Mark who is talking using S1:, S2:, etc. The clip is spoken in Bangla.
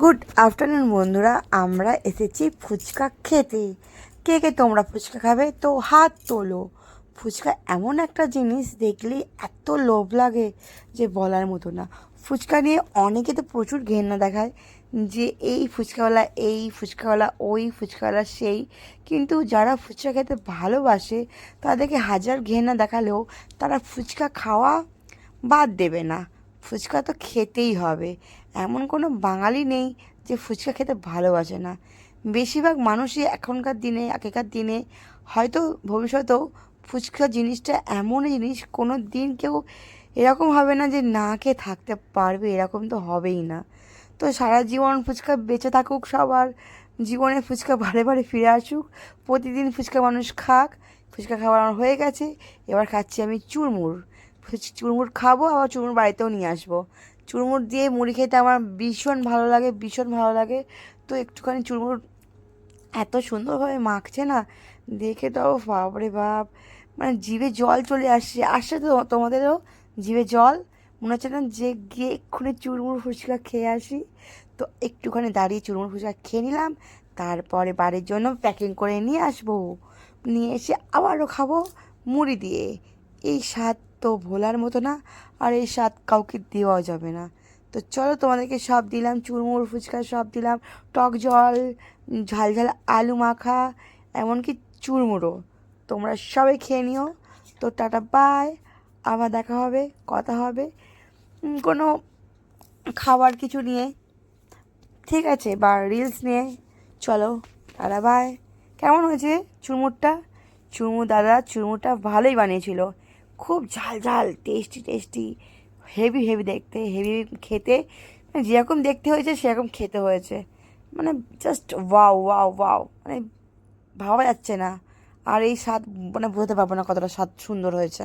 S1: গুড আফটারনুন বন্ধুরা, আমরা এসেছি ফুচকা খেতে। কে কে তোমরা ফুচকা খাবে তো হাত তোলো। ফুচকা এমন একটা জিনিস, দেখলেই এত লোভ লাগে যে বলার মতো না। ফুচকা নিয়ে অনেকে তো প্রচুর ঘেন্না দেখায় যে এই ফুচকাওয়ালা এই ফুচকাওয়ালা ওই ফুচকাওয়ালা সেই, কিন্তু যারা ফুচকা খেতে ভালোবাসে তাদেরকে হাজার ঘেন্না দেখালেও তারা ফুচকা খাওয়া বাদ দেবে না। ফুচকা তো খেতেই হবে, এমন কোনো বাঙালি নেই যে ফুচকা খেতে ভালোবাসে না। বেশিরভাগ মানুষই এখনকার দিনে আগেকার দিনে হয়তো ভবিষ্যতেও ফুচকা জিনিসটা এমন জিনিস কোনো দিন কেউ এরকম হবে না যে না খেয়ে থাকতে পারবে, এরকম তো হবেই না। তো সারা জীবন ফুচকা বেঁচে থাকুক, সবার জীবনে ফুচকা বারে বারে ফিরে আসুক, প্রতিদিন ফুচকা মানুষ খাক। ফুচকা খাওয়া আমার হয়ে গেছে, এবার খাচ্ছি আমি চুরমুর। চুরমুর খাবো, আবার চুরমুর বাড়িতেও নিয়ে আসবো। চুরমুর দিয়ে মুড়ি খেতে আমার ভীষণ ভালো লাগে, ভীষণ ভালো লাগে। তো একটুখানি চুরমুর এত সুন্দরভাবে মাখছে না, দেখে তো বাপরে বাপ, মানে জিভে জল চলে আসছে। আসছে তো তোমাদেরও জিভে জল? মনে হচ্ছে না যে গিয়ে এক্ষুনি চুরমুর ফুচকা খেয়ে আসি। তো একটুখানি দাঁড়িয়ে চুরমুর ফুচকা খেয়ে নিলাম, তারপরে বাড়ির জন্য প্যাকিং করে নিয়ে আসবো। নিয়ে এসে আবারও খাবো মুড়ি দিয়ে। এই স্বাদ তো ভোলার মতো না, আর এই স্বাদ কাউকে দেওয়া যাবে না। তো চলো, তোমাদেরকে সব দিলাম, চুরমুর ফুচকা সব দিলাম, টক জল, ঝাল ঝাল আলু মাখা, এমনকি চুরমুরো। তোমরা সবাই খেয়ে নিও। তো টাটা বাই, আবার দেখা হবে, কথা হবে কোনো খাবার কিছু নিয়ে, ঠিক আছে, বা রিলস নিয়ে। চলো, টাটা বাই। কেমন হয়েছে চুরমুরটা? চুরমুর দাদা চুরমুরটা ভালোই বানিয়েছিল, খুব ঝাল ঝাল, টেস্টি টেস্টি, হেভি হেভি দেখতে, হেভি খেতে। মানে যেরকম দেখতে হয়েছে সেরকম খেতে হয়েছে, মানে জাস্ট ওয়াও ওয়াও ওয়াও, মানে ভাবা যাচ্ছে না। আর এই স্বাদ মানে বোঝাতে পারবো না কতটা স্বাদ সুন্দর হয়েছে।